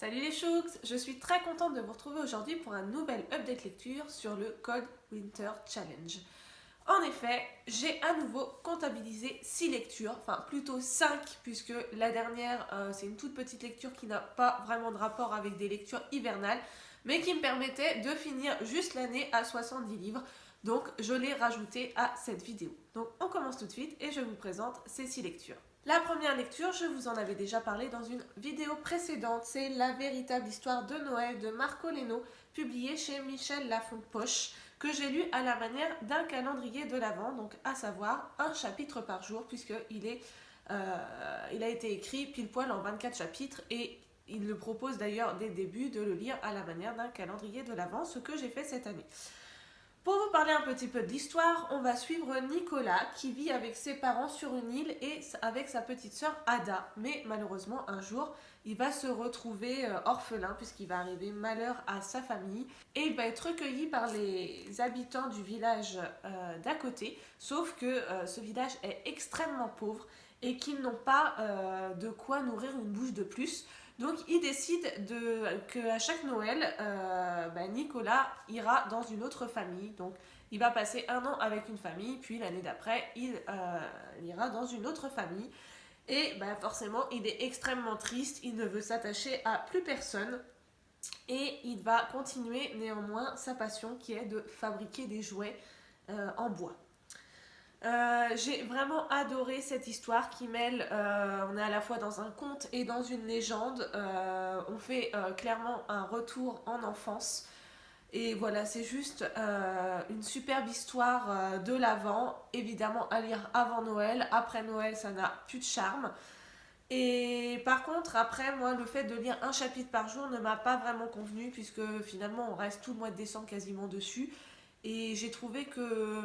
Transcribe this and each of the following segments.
Salut les chouks, je suis très contente de vous retrouver aujourd'hui pour un nouvel update lecture sur le Cold Winter Challenge. En effet, j'ai à nouveau comptabilisé 6 lectures, enfin plutôt 5 puisque la dernière c'est une toute petite lecture qui n'a pas vraiment de rapport avec des lectures hivernales mais qui me permettait de finir juste l'année à 70 livres. Donc je l'ai rajouté à cette vidéo. Donc on commence tout de suite et je vous présente ces 6 lectures. La première lecture, je vous en avais déjà parlé dans une vidéo précédente, c'est La véritable histoire de Noël de Marco Leno, publié chez Michel Lafon-Poche, que j'ai lu à la manière d'un calendrier de l'Avent, donc à savoir un chapitre par jour, puisqu'il il a été écrit pile poil en 24 chapitres et il le propose d'ailleurs dès le début de le lire à la manière d'un calendrier de l'Avent, ce que j'ai fait cette année. Pour vous parler un petit peu de l'histoire, on va suivre Nicolas qui vit avec ses parents sur une île et avec sa petite sœur Ada. Mais malheureusement, un jour, il va se retrouver orphelin puisqu'il va arriver malheur à sa famille et il va être recueilli par les habitants du village d'à côté. Sauf que ce village est extrêmement pauvre et qu'ils n'ont pas de quoi nourrir une bouche de plus. Donc il décide qu'à chaque Noël, Nicolas ira dans une autre famille. Donc il va passer un an avec une famille, puis l'année d'après, il ira dans une autre famille. Et forcément, il est extrêmement triste, il ne veut s'attacher à plus personne. Et il va continuer néanmoins sa passion qui est de fabriquer des jouets en bois. J'ai vraiment adoré cette histoire qui mêle, on est à la fois dans un conte et dans une légende, on fait clairement un retour en enfance et voilà, c'est juste une superbe histoire de l'Avent, évidemment à lire avant Noël. Après Noël ça n'a plus de charme et par contre après moi le fait de lire un chapitre par jour ne m'a pas vraiment convenu puisque finalement on reste tout le mois de décembre quasiment dessus. Et j'ai trouvé que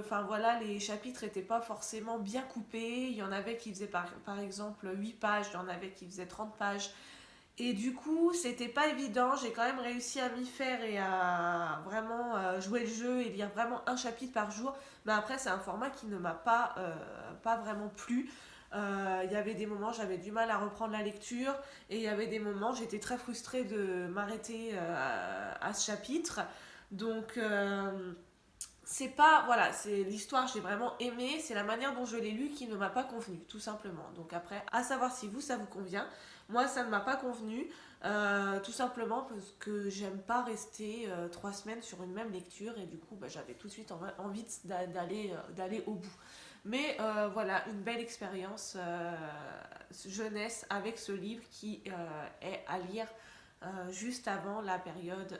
les chapitres n'étaient pas forcément bien coupés. Il y en avait qui faisaient par exemple 8 pages, il y en avait qui faisaient 30 pages. Et du coup, c'était pas évident. J'ai quand même réussi à m'y faire et à vraiment jouer le jeu et lire vraiment un chapitre par jour. Mais après, c'est un format qui ne m'a pas vraiment plu. Il y avait des moments, j'avais du mal à reprendre la lecture. Et il y avait des moments, j'étais très frustrée de m'arrêter à ce chapitre. Donc c'est pas, voilà, c'est l'histoire, j'ai vraiment aimé, c'est la manière dont je l'ai lu qui ne m'a pas convenu, tout simplement. Donc après, à savoir si vous, ça vous convient. Moi, ça ne m'a pas convenu, tout simplement parce que j'aime pas rester 3 semaines sur une même lecture et du coup, j'avais tout de suite envie d'aller au bout. Mais voilà, une belle expérience jeunesse avec ce livre qui est à lire juste avant la période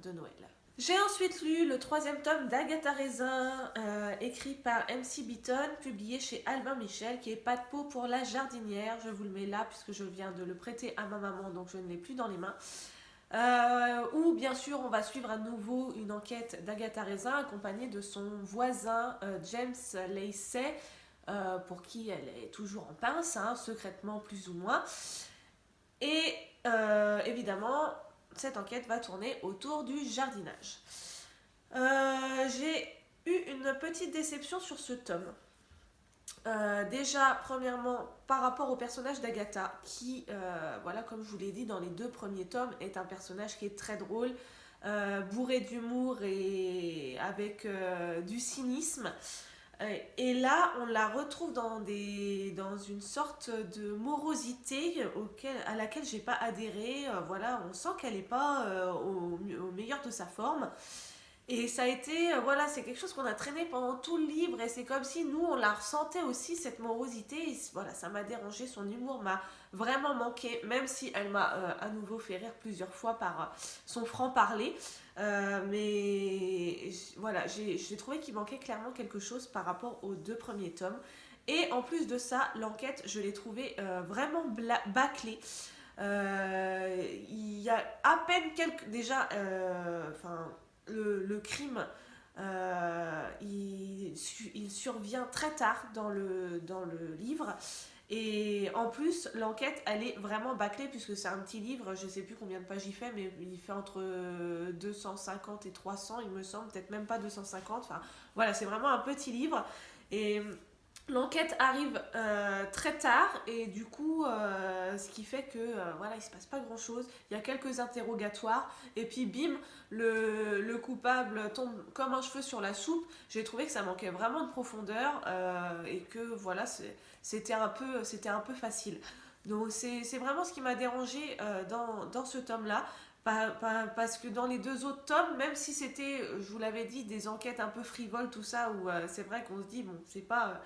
de Noël. J'ai ensuite lu le 3e tome d'Agatha Raisin, écrit par MC Beaton, publié chez Albin Michel, qui est Pas de peau pour la jardinière. Je vous le mets là puisque je viens de le prêter à ma maman, donc je ne l'ai plus dans les mains. Où bien sûr on va suivre à nouveau une enquête d'Agatha Raisin accompagnée de son voisin James Lacey, pour qui elle est toujours en pince, secrètement plus ou moins. Et évidemment, cette enquête va tourner autour du jardinage. J'ai eu une petite déception sur ce tome. Déjà, premièrement, par rapport au personnage d'Agatha, qui, comme je vous l'ai dit, dans les 2 premiers tomes, est un personnage qui est très drôle, bourré d'humour et avec du cynisme. Et là, on la retrouve dans une sorte de morosité à laquelle j'ai pas adhéré. On sent qu'elle n'est pas au meilleur de sa forme. Et ça a été, c'est quelque chose qu'on a traîné pendant tout le livre et c'est comme si nous, on la ressentait aussi, cette morosité. Et voilà, ça m'a dérangé, son humour m'a vraiment manqué, même si elle m'a à nouveau fait rire plusieurs fois par son franc-parler. Mais voilà, j'ai trouvé qu'il manquait clairement quelque chose par rapport aux 2 premiers tomes. Et en plus de ça, l'enquête, je l'ai trouvée vraiment bâclée. Il y a à peine quelques... Déjà, le crime, il survient très tard dans le livre. Et en plus, l'enquête, elle est vraiment bâclée puisque c'est un petit livre, je sais plus combien de pages il fait, mais il fait entre 250 et 300, il me semble, peut-être même pas 250. Enfin, voilà, c'est vraiment un petit livre. Et L'enquête arrive très tard et du coup, ce qui fait que voilà, il se passe pas grand chose. Il y a quelques interrogatoires et puis bim, le coupable tombe comme un cheveu sur la soupe. J'ai trouvé que ça manquait vraiment de profondeur et que voilà, c'était un peu facile. Donc c'est vraiment ce qui m'a dérangé dans ce tome-là. Parce que dans les deux autres tomes, même si c'était, je vous l'avais dit, des enquêtes un peu frivoles, tout ça, où c'est vrai qu'on se dit, bon, c'est pas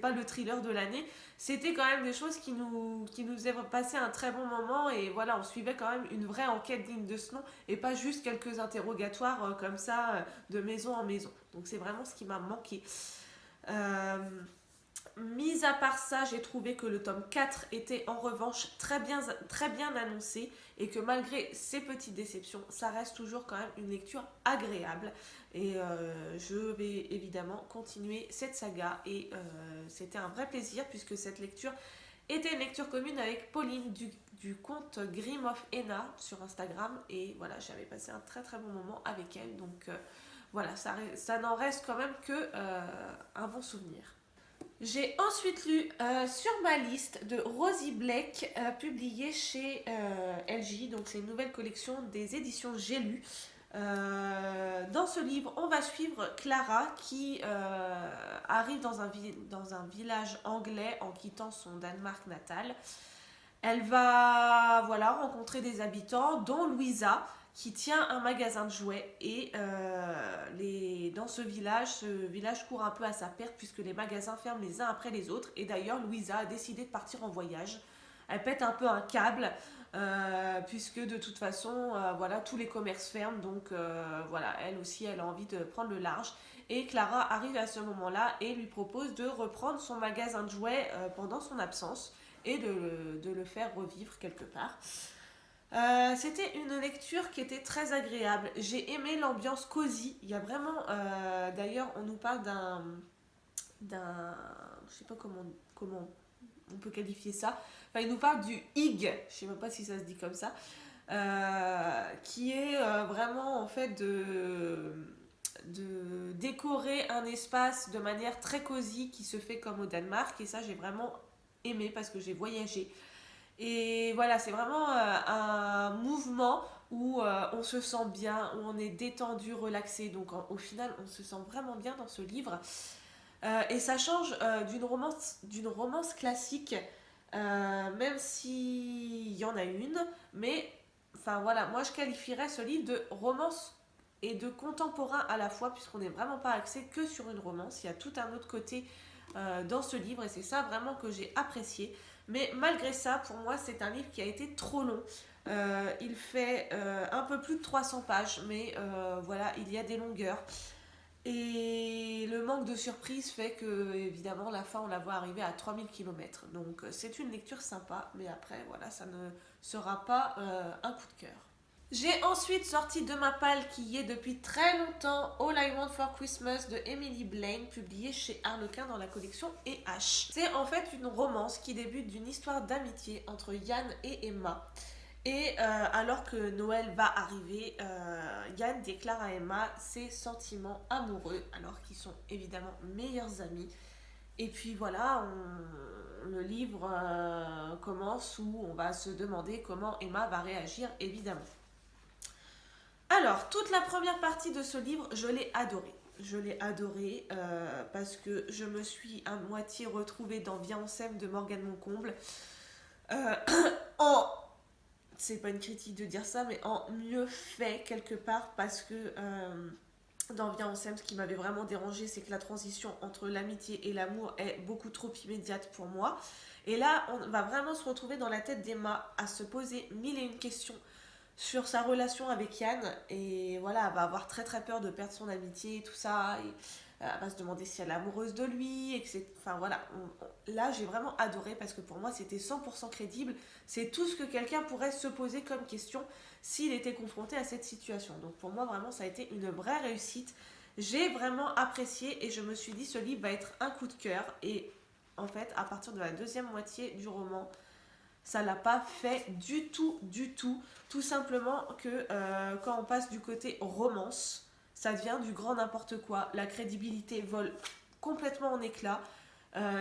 le thriller de l'année, c'était quand même des choses qui nous faisaient passer un très bon moment, et voilà, on suivait quand même une vraie enquête digne de ce nom, et pas juste quelques interrogatoires comme ça, de maison en maison. Donc c'est vraiment ce qui m'a manqué. Euh, Mis à part ça, j'ai trouvé que le tome 4 était en revanche très bien annoncé et que malgré ces petites déceptions, ça reste toujours quand même une lecture agréable. Et je vais évidemment continuer cette saga et c'était un vrai plaisir puisque cette lecture était une lecture commune avec Pauline du compte Grim of Enna sur Instagram et voilà, j'avais passé un très bon moment avec elle. Donc voilà, ça n'en reste quand même que un bon souvenir. J'ai ensuite lu sur ma liste de Rosie Blake, publiée chez LJ, donc c'est une nouvelle collection des éditions J'ai lu. Dans ce livre, on va suivre Clara qui arrive dans un village anglais en quittant son Danemark natal. Elle va voilà, rencontrer des habitants, dont Louisa, qui tient un magasin de jouets. Et dans ce village court un peu à sa perte puisque les magasins ferment les uns après les autres. Et d'ailleurs, Louisa a décidé de partir en voyage. Elle pète un peu un câble, puisque de toute façon, voilà, tous les commerces ferment. Donc voilà, elle aussi, elle a envie de prendre le large. Et Clara arrive à ce moment-là et lui propose de reprendre son magasin de jouets pendant son absence et de le faire revivre quelque part. C'était une lecture qui était très agréable. J'ai aimé l'ambiance cosy. Il y a vraiment, d'ailleurs, on nous parle je sais pas comment on peut qualifier ça. Enfin, il nous parle du hig, je sais même pas si ça se dit comme ça, qui est vraiment en fait de décorer un espace de manière très cosy qui se fait comme au Danemark. Et ça, j'ai vraiment aimé parce que j'ai voyagé. Et voilà, c'est vraiment un mouvement où on se sent bien, où on est détendu, relaxé. Donc au final, on se sent vraiment bien dans ce livre. Et ça change d'une romance classique, même s'il y en a une. Mais enfin voilà, moi je qualifierais ce livre de romance et de contemporain à la fois, puisqu'on n'est vraiment pas axé que sur une romance. Il y a tout un autre côté dans ce livre et c'est ça vraiment que j'ai apprécié. Mais malgré ça, pour moi, c'est un livre qui a été trop long. Il fait un peu plus de 300 pages, mais voilà, il y a des longueurs. Et le manque de surprise fait que, évidemment, la fin, on la voit arriver à 3000 km. Donc, c'est une lecture sympa, mais après, voilà, ça ne sera pas un coup de cœur. J'ai ensuite sorti de ma palle qui y est depuis très longtemps All I Want for Christmas de Emily Blaine, publié chez Harlequin dans la collection E.H. C'est en fait une romance qui débute d'une histoire d'amitié entre Yann et Emma. Et alors que Noël va arriver, Yann déclare à Emma ses sentiments amoureux, alors qu'ils sont évidemment meilleurs amis. Et puis voilà, le livre commence où on va se demander comment Emma va réagir, évidemment. Alors, toute la première partie de ce livre, je l'ai adoré. Je l'ai adoré parce que je me suis à moitié retrouvée dans Viens on s'aime de Morgane Moncomble. Euh, en c'est pas une critique de dire ça, mais en mieux fait quelque part parce que dans Viens on s'aime, ce qui m'avait vraiment dérangé, c'est que la transition entre l'amitié et l'amour est beaucoup trop immédiate pour moi. Et là, on va vraiment se retrouver dans la tête d'Emma à se poser mille et une questions sur sa relation avec Yann. Et voilà, elle va avoir très peur de perdre son amitié et tout ça. Et elle va se demander si elle est amoureuse de lui. Enfin voilà, là j'ai vraiment adoré parce que pour moi c'était 100% crédible. C'est tout ce que quelqu'un pourrait se poser comme question s'il était confronté à cette situation. Donc pour moi vraiment ça a été une vraie réussite. J'ai vraiment apprécié et je me suis dit ce livre va être un coup de cœur. Et en fait à partir de la deuxième moitié du roman, ça l'a pas fait du tout, du tout. Tout simplement que quand on passe du côté romance, ça devient du grand n'importe quoi. La crédibilité vole complètement en éclats.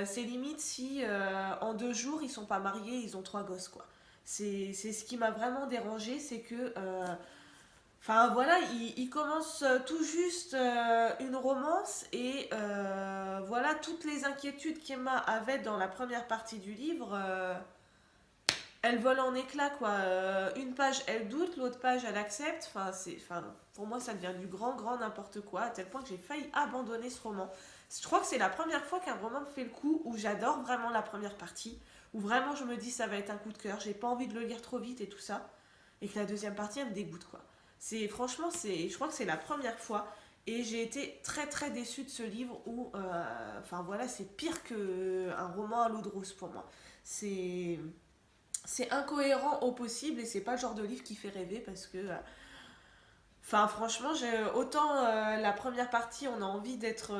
C'est limite si en 2 jours ils sont pas mariés, ils ont 3 gosses quoi. C'est ce qui m'a vraiment dérangé, c'est que enfin voilà, il commence tout juste une romance et voilà toutes les inquiétudes qu'Emma avait dans la première partie du livre, elles volent en éclats quoi. Une page elle doute, l'autre page elle accepte. Enfin pour moi ça devient du grand n'importe quoi à tel point que j'ai failli abandonner ce roman. Je crois que c'est la première fois qu'un roman me fait le coup où j'adore vraiment la première partie, où vraiment je me dis ça va être un coup de cœur, j'ai pas envie de le lire trop vite et tout ça, et que la deuxième partie elle me dégoûte quoi. C'est franchement je crois que c'est la première fois et j'ai été très déçue de ce livre où enfin voilà c'est pire que un roman à l'eau de rose pour moi. C'est incohérent au possible et c'est pas le genre de livre qui fait rêver parce que enfin franchement autant la première partie on a envie d'être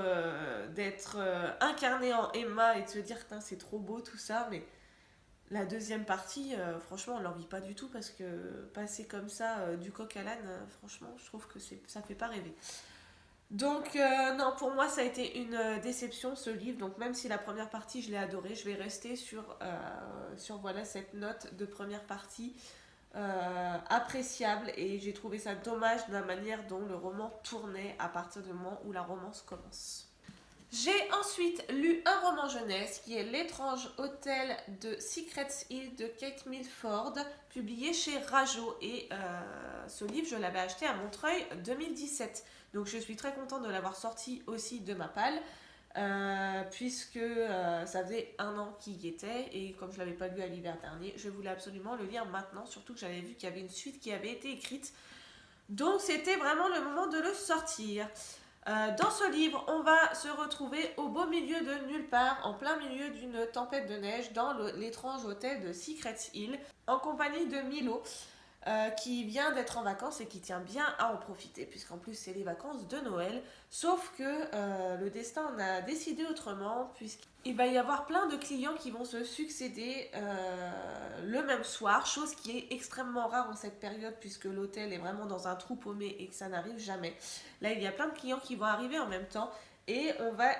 incarné en Emma et de se dire c'est trop beau tout ça, mais la deuxième partie franchement on l'envie pas du tout parce que passer comme ça du coq à l'âne franchement je trouve que ça fait pas rêver. Donc non, pour moi ça a été une déception ce livre. Donc même si la première partie je l'ai adorée, je vais rester sur voilà, cette note de première partie appréciable. Et j'ai trouvé ça dommage de la manière dont le roman tournait à partir du moment où la romance commence. J'ai ensuite lu un roman jeunesse qui est L'étrange hôtel de Secrets Hill de Kate Milford, publié chez Rajo. Et ce livre, je l'avais acheté à Montreuil 2017. Donc je suis très contente de l'avoir sorti aussi de ma palle, puisque ça faisait 1 an qu'il y était. Et comme je ne l'avais pas lu à l'hiver dernier, je voulais absolument le lire maintenant, surtout que j'avais vu qu'il y avait une suite qui avait été écrite. Donc c'était vraiment le moment de le sortir. Dans ce livre, on va se retrouver au beau milieu de nulle part, en plein milieu d'une tempête de neige, dans l'étrange hôtel de Secrets Hill, en compagnie de Milo, qui vient d'être en vacances et qui tient bien à en profiter, puisqu'en plus c'est les vacances de Noël, sauf que le destin en a décidé autrement, puisqu'il va y avoir plein de clients qui vont se succéder le même soir, chose qui est extrêmement rare en cette période, puisque l'hôtel est vraiment dans un trou paumé et que ça n'arrive jamais. Là, il y a plein de clients qui vont arriver en même temps, et on va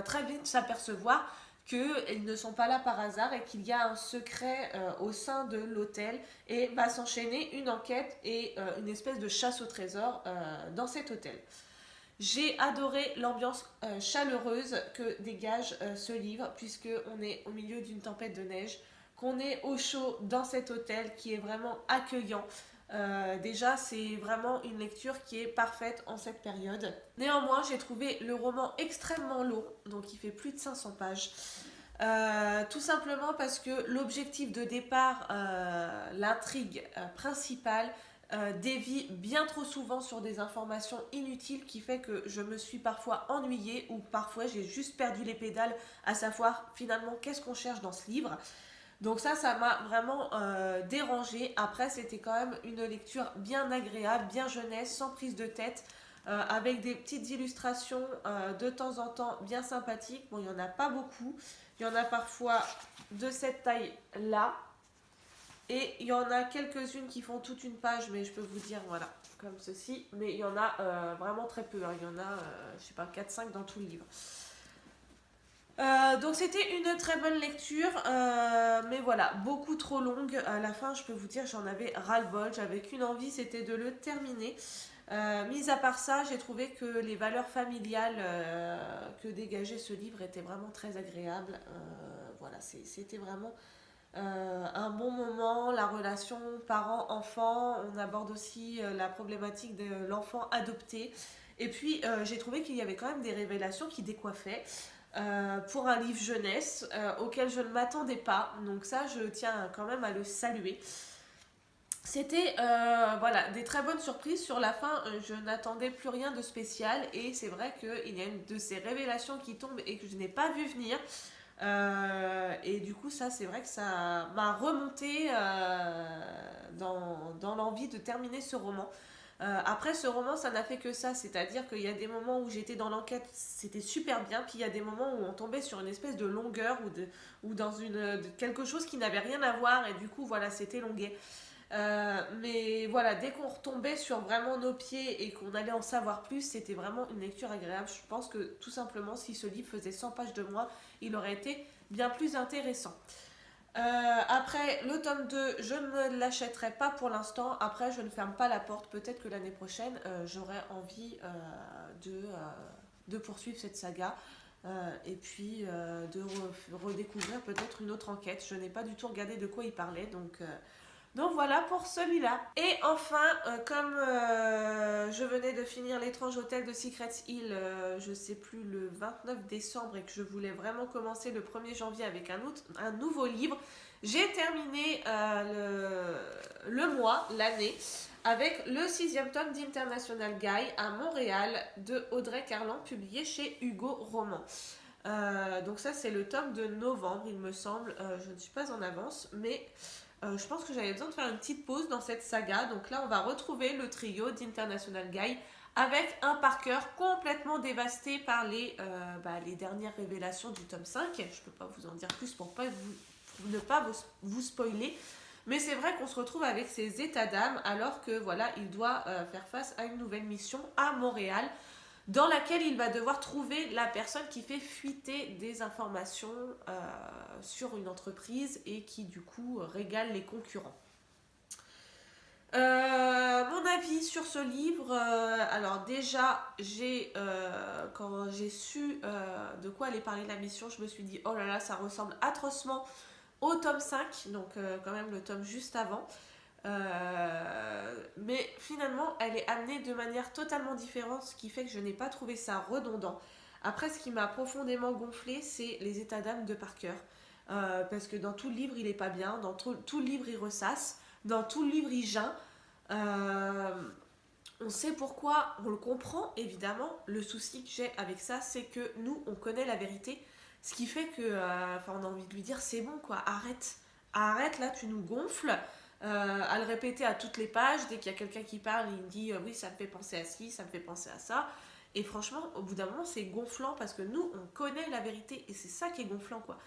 très vite s'apercevoir qu'ils ne sont pas là par hasard et qu'il y a un secret au sein de l'hôtel, et va s'enchaîner une enquête et une espèce de chasse au trésor dans cet hôtel. J'ai adoré l'ambiance chaleureuse que dégage ce livre, puisqu'on est au milieu d'une tempête de neige, qu'on est au chaud dans cet hôtel qui est vraiment accueillant. Déjà, c'est vraiment une lecture qui est parfaite en cette période. Néanmoins, j'ai trouvé le roman extrêmement long, donc il fait plus de 500 pages. Tout simplement parce que l'objectif de départ, l'intrigue principale, dévie bien trop souvent sur des informations inutiles, qui fait que je me suis parfois ennuyée ou parfois j'ai juste perdu les pédales à savoir finalement qu'est-ce qu'on cherche dans ce livre. Donc ça m'a vraiment dérangée. Après, c'était quand même une lecture bien agréable, bien jeunesse, sans prise de tête, avec des petites illustrations de temps en temps bien sympathiques. Bon, il n'y en a pas beaucoup. Il y en a parfois de cette taille-là. Et il y en a quelques-unes qui font toute une page, mais je peux vous dire, voilà, comme ceci. Mais il y en a vraiment très peu. Il y en a, je sais pas, 4-5 dans tout le livre. Donc c'était une très bonne lecture, mais voilà, beaucoup trop longue. À la fin, je peux vous dire, j'en avais ras-le-bol. J'avais qu'une envie, c'était de le terminer. Mis à part ça, j'ai trouvé que les valeurs familiales que dégageait ce livre étaient vraiment très agréables. Voilà, c'était vraiment un bon moment. La relation parent-enfant, on aborde aussi la problématique de l'enfant adopté. Et puis, j'ai trouvé qu'il y avait quand même des révélations qui décoiffaient. Pour un livre jeunesse auquel je ne m'attendais pas, donc ça je tiens quand même à le saluer. C'était voilà, des très bonnes surprises. Sur la fin, je n'attendais plus rien de spécial, et c'est vrai qu'il y a une de ces révélations qui tombe et que je n'ai pas vu venir. Et du coup, ça, c'est vrai que ça m'a remonté dans l'envie de terminer ce roman. Après, ce roman, ça n'a fait que ça, c'est-à-dire qu'il y a des moments où j'étais dans l'enquête, c'était super bien, puis il y a des moments où on tombait sur une espèce de longueur ou dans quelque chose qui n'avait rien à voir, et du coup, voilà, c'était longuet. Mais voilà, dès qu'on retombait sur vraiment nos pieds et qu'on allait en savoir plus, c'était vraiment une lecture agréable. Je pense que tout simplement, si ce livre faisait 100 pages de moins, il aurait été bien plus intéressant. Après, le tome 2, je ne l'achèterai pas pour l'instant. Après, je ne ferme pas la porte. Peut-être que l'année prochaine, j'aurai envie de poursuivre cette saga. Et puis de redécouvrir peut-être une autre enquête. Je n'ai pas du tout regardé de quoi il parlait, donc voilà pour celui-là. Et enfin, comme je venais de finir L'étrange hôtel de Secret Hill, je sais plus, le 29 décembre, et que je voulais vraiment commencer le 1er janvier avec un nouveau livre, j'ai terminé le mois, l'année, avec le 6e tome d'International Guy à Montréal de Audrey Carlan, publié chez Hugo Roman. Donc ça, c'est le tome de novembre, il me semble. Je ne suis pas en avance, mais je pense que j'avais besoin de faire une petite pause dans cette saga. Donc là, on va retrouver le trio d'International Guy avec un Parker complètement dévasté par les dernières révélations du tome 5. Je ne peux pas vous en dire plus pour ne pas vous spoiler. Mais c'est vrai qu'on se retrouve avec ces états d'âme alors que voilà, il doit faire face à une nouvelle mission à Montréal dans laquelle il va devoir trouver la personne qui fait fuiter des informations sur une entreprise et qui du coup régale les concurrents. Mon avis sur ce livre, alors déjà, quand j'ai su de quoi allait parler la mission, je me suis dit, oh là là, ça ressemble atrocement au tome 5, donc quand même le tome juste avant. Mais finalement, elle est amenée de manière totalement différente, ce qui fait que je n'ai pas trouvé ça redondant. Après, ce qui m'a profondément gonflé, c'est les états d'âme de Parker. Parce que dans tout le livre, il est pas bien, dans tout le livre, il ressasse, dans tout le livre, il geint. On sait pourquoi, on le comprend évidemment. Le souci que j'ai avec ça, c'est que nous, on connaît la vérité. Ce qui fait que, on a envie de lui dire, c'est bon quoi, arrête là, tu nous gonfles. À le répéter à toutes les pages, dès qu'il y a quelqu'un qui parle, il me dit oui, ça me fait penser à ci, ça me fait penser à ça. Et franchement, au bout d'un moment, c'est gonflant parce que nous, on connaît la vérité et c'est ça qui est gonflant, quoi.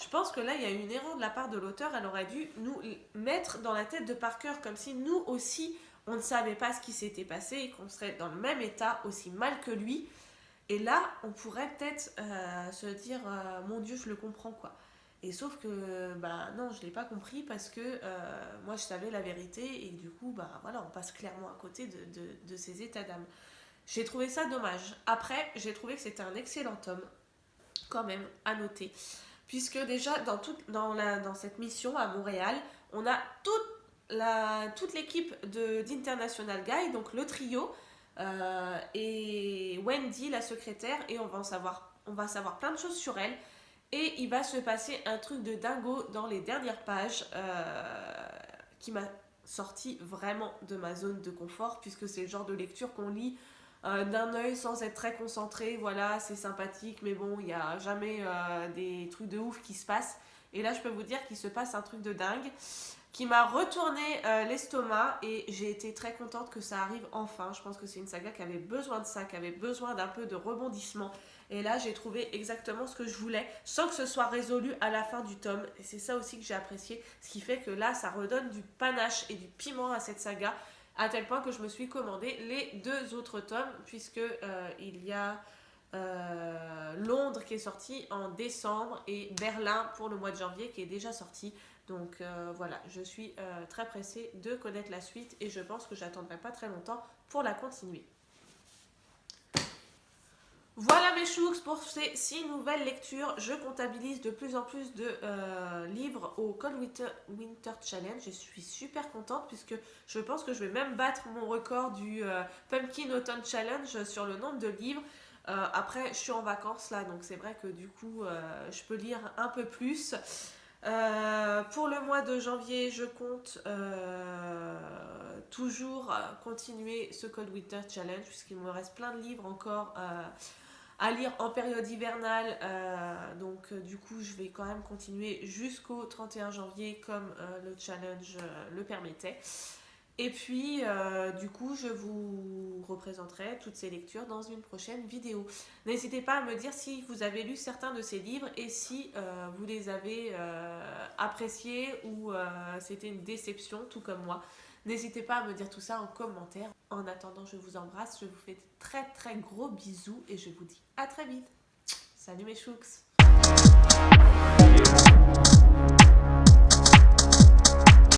Je pense que là, il y a eu une erreur de la part de l'auteur. Elle aurait dû nous mettre dans la tête de Parker comme si nous aussi, on ne savait pas ce qui s'était passé et qu'on serait dans le même état, aussi mal que lui. Et là, on pourrait peut-être se dire mon Dieu, je le comprends, quoi. Et sauf que, non, je ne l'ai pas compris parce que moi, je savais la vérité et du coup, voilà, on passe clairement à côté de ces états d'âme. J'ai trouvé ça dommage. Après, j'ai trouvé que c'était un excellent tome, quand même, à noter. Puisque déjà, dans cette mission à Montréal, on a toute l'équipe d'International Guy, donc le trio, et Wendy, la secrétaire, et on va savoir plein de choses sur elle. Et il va se passer un truc de dingo dans les dernières pages qui m'a sorti vraiment de ma zone de confort, puisque c'est le genre de lecture qu'on lit d'un œil sans être très concentré. Voilà, c'est sympathique, mais bon, il n'y a jamais des trucs de ouf qui se passent. Et là, je peux vous dire qu'il se passe un truc de dingue qui m'a retourné l'estomac et j'ai été très contente que ça arrive enfin. Je pense que c'est une saga qui avait besoin de ça, qui avait besoin d'un peu de rebondissement. Et là, j'ai trouvé exactement ce que je voulais, sans que ce soit résolu à la fin du tome. Et c'est ça aussi que j'ai apprécié, ce qui fait que là, ça redonne du panache et du piment à cette saga, à tel point que je me suis commandé les 2 autres tomes, puisque il y a Londres qui est sorti en décembre et Berlin pour le mois de janvier qui est déjà sorti. Donc voilà, je suis très pressée de connaître la suite et je pense que j'attendrai pas très longtemps pour la continuer. Voilà mes chouks pour ces 6 nouvelles lectures. Je comptabilise de plus en plus de livres au Cold Winter Challenge. Je suis super contente puisque je pense que je vais même battre mon record du Pumpkin Autumn Challenge sur le nombre de livres. Après, je suis en vacances là, donc c'est vrai que du coup, je peux lire un peu plus. Pour le mois de janvier, je compte toujours continuer ce Cold Winter Challenge puisqu'il me reste plein de livres encore à lire en période hivernale, donc du coup je vais quand même continuer jusqu'au 31 janvier comme le challenge le permettait. Et puis, du coup, je vous représenterai toutes ces lectures dans une prochaine vidéo. N'hésitez pas à me dire si vous avez lu certains de ces livres et si vous les avez appréciés ou c'était une déception, tout comme moi. N'hésitez pas à me dire tout ça en commentaire. En attendant, je vous embrasse, je vous fais de très très gros bisous et je vous dis à très vite. Salut mes chouks!